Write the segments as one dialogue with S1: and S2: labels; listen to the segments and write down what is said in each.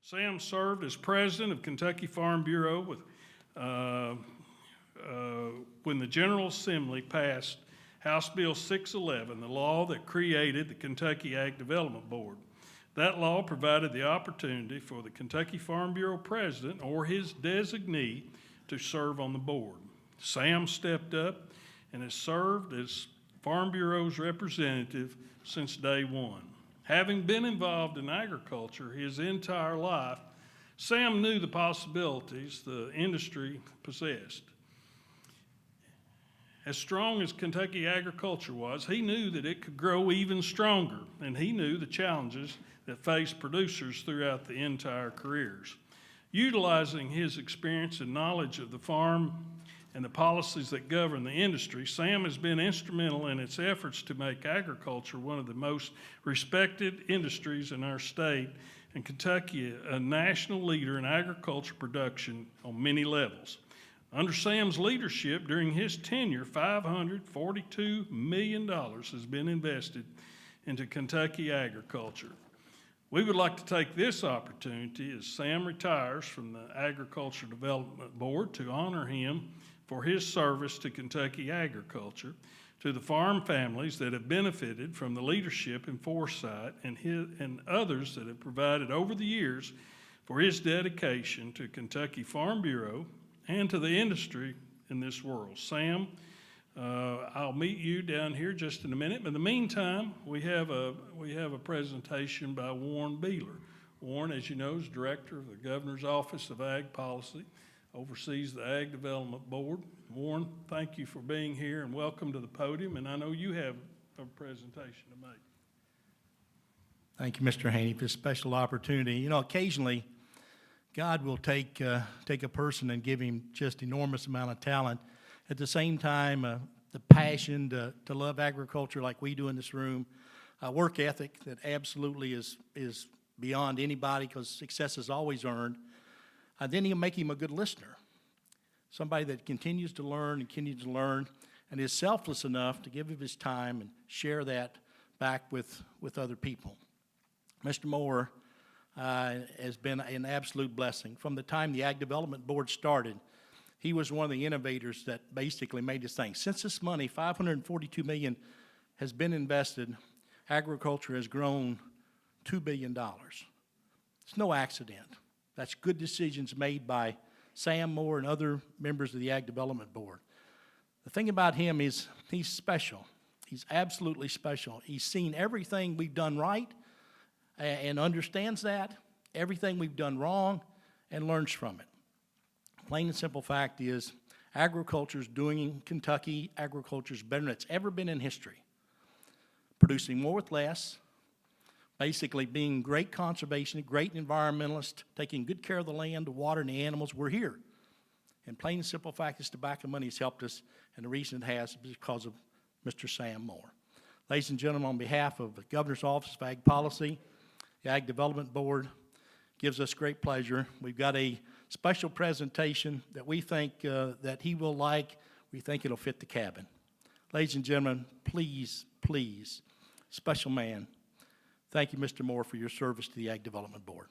S1: Sam served as president of Kentucky Farm Bureau when the General Assembly passed House Bill 611, the law that created the Kentucky Ag Development Board. That law provided the opportunity for the Kentucky Farm Bureau president or his designee to serve on the board. Sam stepped up and has served as Farm Bureau's representative since day one. Having been involved in agriculture his entire life, Sam knew the possibilities the industry possessed. As strong as Kentucky agriculture was, he knew that it could grow even stronger, and he knew the challenges that faced producers throughout the entire careers. Utilizing his experience and knowledge of the farm and the policies that govern the industry, Sam has been instrumental in its efforts to make agriculture one of the most respected industries in our state, and Kentucky a national leader in agriculture production on many levels. Under Sam's leadership during his tenure, $542 million has been invested into Kentucky agriculture. We would like to take this opportunity as Sam retires from the Agriculture Development Board to honor him for his service to Kentucky agriculture, to the farm families that have benefited from the leadership and foresight and others that have provided over the years for his dedication to Kentucky Farm Bureau and to the industry in this world. Sam, I'll meet you down here just in a minute, but in the meantime, we have a presentation by Warren Beeler. Warren, as you know, is Director of the Governor's Office of Ag Policy, oversees the Ag Development Board. Warren, thank you for being here and welcome to the podium, and I know you have a presentation to make.
S2: Thank you, Mr. Haney, for this special opportunity. You know, occasionally, God will take a person and give him just enormous amount of talent. At the same time, the passion to love agriculture like we do in this room, work ethic that absolutely is beyond anybody because success is always earned. Then he'll make him a good listener, somebody that continues to learn and is selfless enough to give of his time and share that back with other people. Mr. Moore has been an absolute blessing. From the time the Ag Development Board started, he was one of the innovators that basically made this thing. Since this money, $542 million, has been invested, agriculture has grown $2 billion. It's no accident. That's good decisions made by Sam Moore and other members of the Ag Development Board. The thing about him is he's special. He's absolutely special. He's seen everything we've done right and understands that, everything we've done wrong, and learns from it. Plain and simple fact is agriculture's doing Kentucky agriculture's better than it's ever been in history. Producing more with less, basically being great conservationists, great environmentalists, taking good care of the land, the water, and the animals. We're here. And plain and simple fact is tobacco money has helped us, and the reason it has is because of Mr. Sam Moore. Ladies and gentlemen, on behalf of the Governor's Office of Ag Policy, the Ag Development Board, gives us great pleasure. We've got a special presentation that we think that he will like. We think it'll fit the cabin. Ladies and gentlemen, please, please, special man, thank you, Mr. Moore, for your service to the Ag Development Board.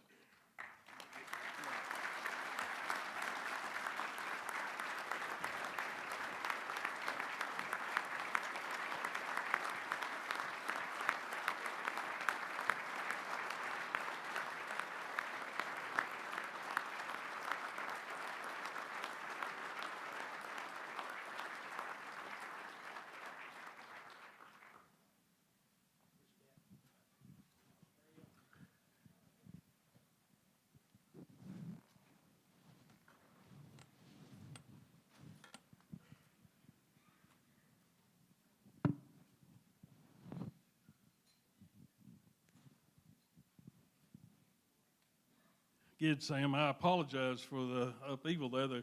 S1: Good, Sam. I apologize for the upheaval there. The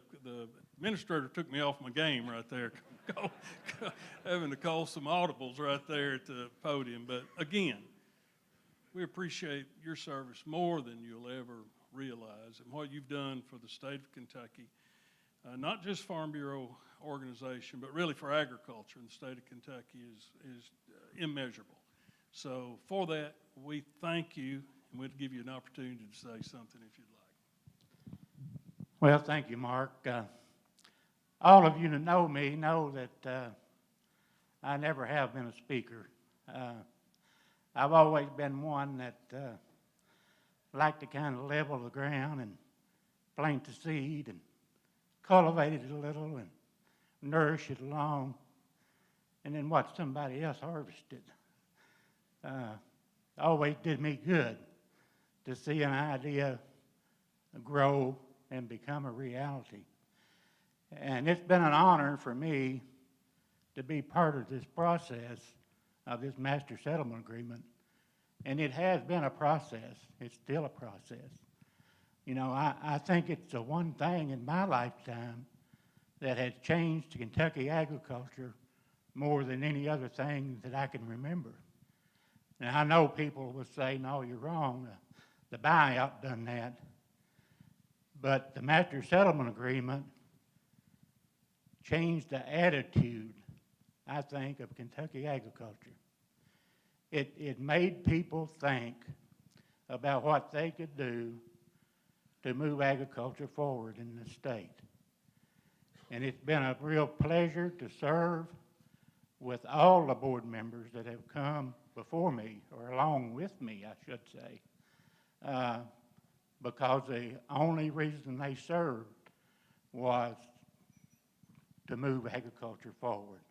S1: administrator took me off my game right there, having to call some audibles right there at the podium. But again, we appreciate your service more than you'll ever realize, and what you've done for the state of Kentucky, not just Farm Bureau organization, but really for agriculture in the state of Kentucky is immeasurable. So for that, we thank you and we'll give you an opportunity to say something if you'd like.
S3: Well, thank you, Mark. All of you that know me know that I never have been a speaker. I've always been one that liked to kind of level the ground and plant the seed and cultivate it a little and nourish it along, and then watch somebody else harvest it. Always did me good to see an idea grow and become a reality. And it's been an honor for me to be part of this process of this master settlement agreement. And it has been a process. It's still a process. You know, I think it's the one thing in my lifetime that has changed Kentucky agriculture more than any other thing that I can remember. Now, I know people will say, no, you're wrong. The buyout done that. But the master settlement agreement changed the attitude, I think, of Kentucky agriculture. It made people think about what they could do to move agriculture forward in the state. And it's been a real pleasure to serve with all the board members that have come before me, or along with me, I should say, because the only reason they served was to move agriculture forward.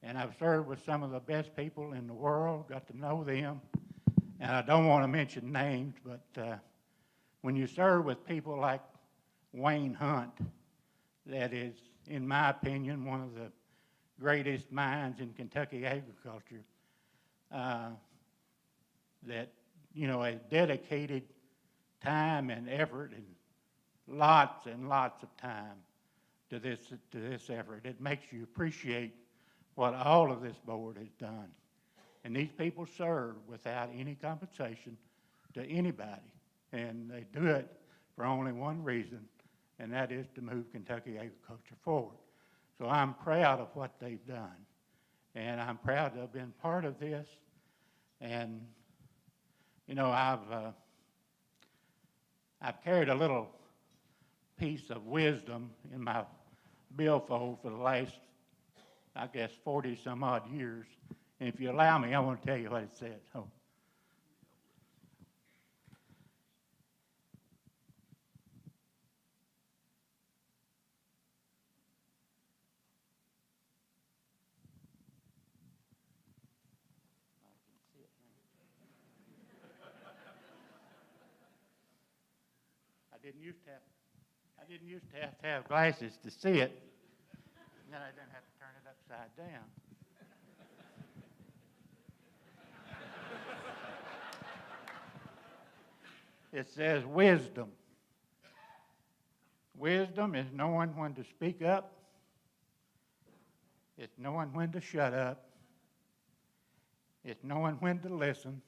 S3: And I've served with some of the best people in the world, got to know them, and I don't want to mention names, but when you serve with people like Wayne Hunt, that is, in my opinion, one of the greatest minds in Kentucky agriculture, that, you know, has dedicated time and effort and lots of time to this effort. It makes you appreciate what all of this board has done. And these people serve without any compensation to anybody. And they do it for only one reason, and that is to move Kentucky agriculture forward. So I'm proud of what they've done. And I'm proud to have been part of this. And, you know, I've carried a little piece of wisdom in my billfold for the last, I guess, 40-some odd years. And if you allow me, I want to tell you what it says. Oh. I didn't used to have to have glasses to see it. And then I didn't have to turn it upside down. It says wisdom. Wisdom is knowing when to speak up. It's knowing when to shut up. It's knowing when to listen.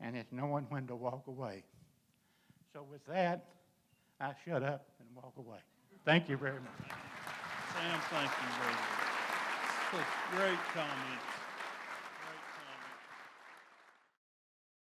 S3: And it's knowing when to walk away. So with that, I shut up and walk away. Thank you very much.
S1: Sam, thank you very much. Such great comments.